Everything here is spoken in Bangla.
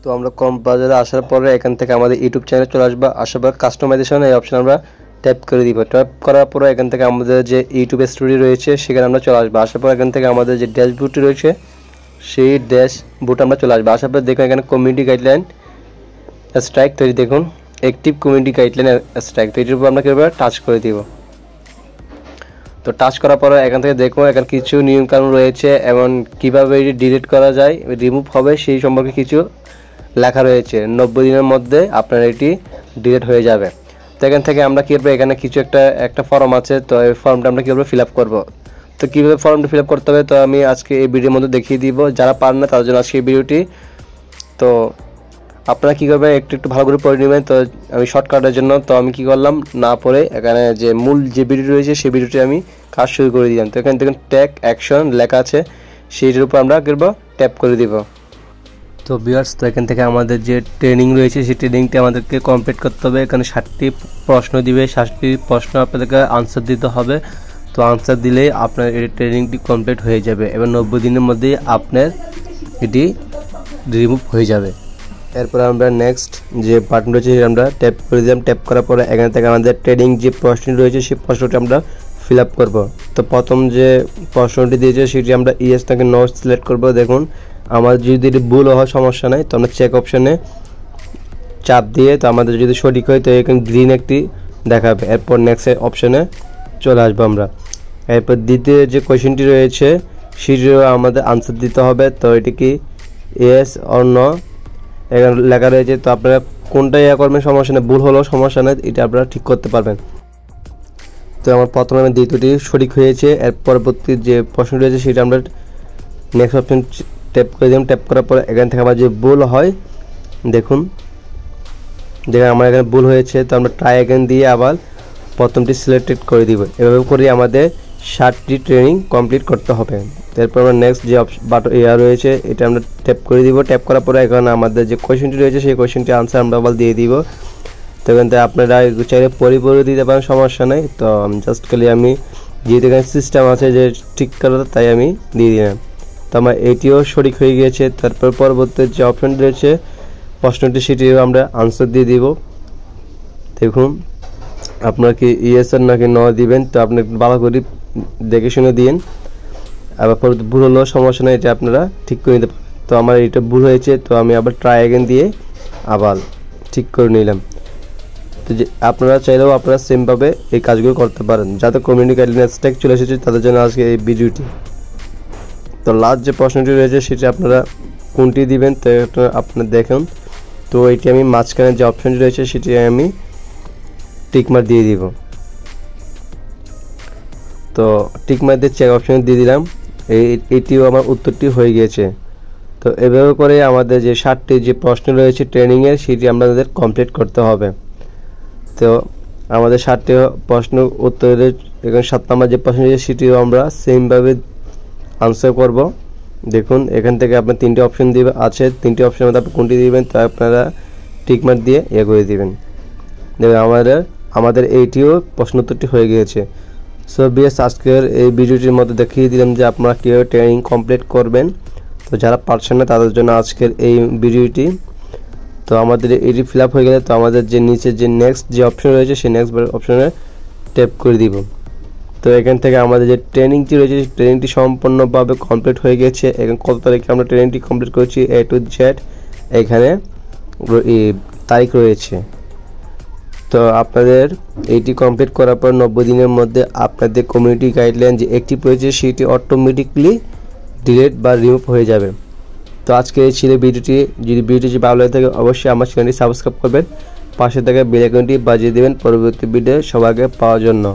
তো আমরা কম বাজারে আসার পরে এখান থেকে আমাদের ইউটিউব চ্যানেলে চলে আসবো। আসার পর কাস্টমাইজেশন এই অপশন আমরা ট্যাপ করে দিব। ট্যাপ করার পরে এখান থেকে আমাদের যে ইউটিউব স্টুডিও রয়েছে সেখানে আমরা চলে আসবো। আসার পর এখান থেকে আমাদের যে ড্যাশবোর্ডটি রয়েছে সেই ড্যাশবোর্ড আমরা চলে আসবো। আসার পর দেখুন এখানে কমিউনিটি গাইডলাইন স্ট্রাইক তৈরি, দেখুন অ্যাক্টিভ কমিউনিটি গাইডলাইন স্ট্রাইক, তো এটির উপর আমরা কীভাবে টাচ করে দিব। তো টাচ করার পরে এখান থেকে দেখুন এখানে কিছু নিয়মকানুন রয়েছে এবং কীভাবে এটি ডিলিট করা যায়, রিমুভ হবে সেই সম্পর্কে কিছু লেখা রয়েছে। 90 দিনের মধ্যে আপনার এটি ডিলিট হয়ে যাবে। তো এখান থেকে আমরা কী করবো, এখানে কিছু একটা ফর্ম আছে, তো এই ফর্মটা আমরা কীভাবে ফিল আপ করবো। তো কীভাবে ফর্মটা ফিল আপ করতে হবে তো আমি আজকে এই ভিডিওর মধ্যে দেখিয়ে দিব। যারা পারেন না তাদের জন্য আজকে এই ভিডিওটি। তো আপনারা কী করবেন একটু ভালো করে পড়ে নেবেন। তো আমি শর্টকাটের জন্য তো আমি কী করলাম, না পড়ে এখানে যে মূল যে ভিডিও রয়েছে সেই ভিডিওটি আমি কাজ শুরু করে দিলাম। তো এখানে দেখুন টেক অ্যাকশন লেখা আছে, সেইটার উপর আমরা করবো ট্যাপ করে দিব। তো ভিউয়ার্স, তো এখান থেকে আমাদের যে ট্রেনিং রয়েছে সেই ট্রেনিংটি আমাদেরকে কমপ্লিট করতে হবে। এখানে 60টি প্রশ্ন দিবে, 60টি প্রশ্ন আপনাদেরকে আনসার দিতে হবে। তো আনসার দিলেই আপনার এই ট্রেনিংটি কমপ্লিট হয়ে যাবে এবং 90 দিনের মধ্যেই আপনার এটি রিমুভ হয়ে যাবে। এরপর আমরা নেক্সট যে বাটন রয়েছে সেটা আমরা ট্যাপ করে দিলাম। ট্যাপ করার পরে এখান থেকে আমাদের ট্রেনিং যে প্রশ্নটি রয়েছে সেই প্রশ্নটি আমরা ফিল আপ করবো। তো প্রথম যে প্রশ্নটি দিয়েছে সেটি আমরা ইয়েস নাকি নো সিলেক্ট করবো। দেখুন আমার যদি ভুল হয় সমস্যা নাই, তো আমরা চেক অপশানে চাপ দিয়ে তো আমাদের যদি সঠিক হয় তো এখানে গ্রিন একটি দেখাবে। এরপর নেক্সট অপশানে চলে আসবো আমরা। এরপর দ্বিতীয় যে কোয়েশ্চেনটি রয়েছে সেটিও আমাদের আনসার দিতে হবে। তো এটি কি ইয়েস অর নো এখানে লেখা রয়েছে। তো আপনারা কোনটা ইয়ে করবেন সমস্যা নেই, ভুল হলেও সমস্যা নেই, এটা আপনারা ঠিক করতে পারবেন। তো আমার প্রথমে দ্বিতীয়টি সঠিক হয়েছে। এর পরবর্তী যে প্রশ্ন রয়েছে সেটা আমরা নেক্সট অপশন ট্যাপ করে দিলাম। ট্যাপ করার পরে এখান থেকে আমার যে ভুল হয় দেখুন আমার এখানে ভুল হয়েছে, তো আমরা ট্রাই এগেন দিয়ে আবার প্রথমটি সিলেক্টেড করে দিব। এভাবে করে আমাদের 60টি ট্রেনিং কমপ্লিট করতে হবে। তারপর আমরা নেক্সট যে বাটন রয়েছে এটা আমরা ট্যাপ করে দিব। ট্যাপ করার পরে এখানে আমাদের যে কোয়েশ্চেনটি রয়েছে সেই কোয়েশ্চেনটি আনসার আমরা আবার দিয়ে দিব। তো এখান থেকে আপনারা চাইলে পরিপূরক দিতে পারেন, সমস্যা নেই। তো জাস্ট খালি আমি যেহেতু এখানে সিস্টেম আছে যে ঠিক করার, তাই আমি দিয়ে দিলাম। তো আমার এটিও সঠিক হয়ে গিয়েছে। তারপর পরবর্তী যে অপশন রয়েছে প্রশ্নটি সেটিও আমরা আনসার দিয়ে দিব। দেখুন আপনার কি ইয়েস আর নাকি নো দিবেন, তো আপনি ভালো করে দেখে শুনে দিন। আবার পরবর্তী ভুল হলেও সমস্যা নেই, এটা আপনারা ঠিক করে নিতে পারেন। তো আমার এটা ভুল হয়েছে, তো আমি আবার ট্রাই এগেন দিয়ে আবার ঠিক করে নিলাম। তো যে আপনারা চাইলেও আপনারা সেমভাবে এই কাজগুলো করতে পারেন। যাতে কমিউনিটি গাইডলাইন স্ট্রাইক চলে এসেছে তাদের জন্য আজকে এই ভিডিওটি। তো লাস্ট যে প্রশ্নটি রয়েছে সেটি আপনারা কোনটি দিবেন তো আপনারা দেখুন। তো এটি আমি মাঝখানে যে অপশনটি রয়েছে সেটি আমি টিকমার্ক দিয়ে দিব। তো টিকমার্ক দিয়ে চেক অপশন দিয়ে দিলাম। এইটিও আমার উত্তরটি হয়ে গিয়েছে। তো এভাবে করে আমাদের যে 60টি যে প্রশ্ন রয়েছে ট্রেনিংয়ের সেটি আমাদের কমপ্লিট করতে হবে। তো আমাদের 60টি প্রশ্ন উত্তরের এখানে 7 নম্বর যে প্রশ্ন রয়েছে সেটিও আমরা সেমভাবে আনসার করব। দেখুন এখান থেকে আপনার 3টি অপশন দিবে আছে, 3টি অপশনের মধ্যে আপনি কোনটি দিবেন তো আপনারা টিকমার্ক দিয়ে করে দিবেন। দেখবেন আমাদের এইটিও প্রশ্ন উত্তরটি হয়ে গিয়েছে। সো বিএস আজকের এই ভিডিওটির মধ্যে দেখিয়ে দিলাম যে আপনারা কীভাবে ট্রেনিং কমপ্লিট করবেন। তো যারা পারছেন না তাদের জন্য আজকের এই ভিডিওটি। তো আমাদের এটি ফিল আপ হয়ে গেলে তো আমাদের যে নিচে যে নেক্সট যে অপশন রয়েছে সেই নেক্সট অপশনে ট্যাপ করে দিব। তো এখান থেকে আমাদের যে ট্রেনিংটি রয়েছে সেই ট্রেনিংটি সম্পূর্ণভাবে কমপ্লিট হয়ে গেছে। এখন কত তারিখে আমরা ট্রেনিংটি কমপ্লিট করেছি A to Z এখানে তারিখ রয়েছে। তো আপনাদের এইটি কমপ্লিট করার পর 90 দিনের মধ্যে আপনাদের কমিউনিটি গাইডলাইন যে অ্যাক্টিভ রয়েছে সেটি অটোমেটিকলি ডিলিট বা রিমুভ হয়ে যাবে। তো আজকে এই ছিল ভিডিওটি। যদি ভিডিওটি ভালো লাগে থাকে অবশ্যই আমার চ্যানেলটি সাবস্ক্রাইব করবেন, পাশে থাকা বেল আইকনটি বাজিয়ে দেবেন পরবর্তী ভিডিও সবার আগে পাওয়ার জন্য।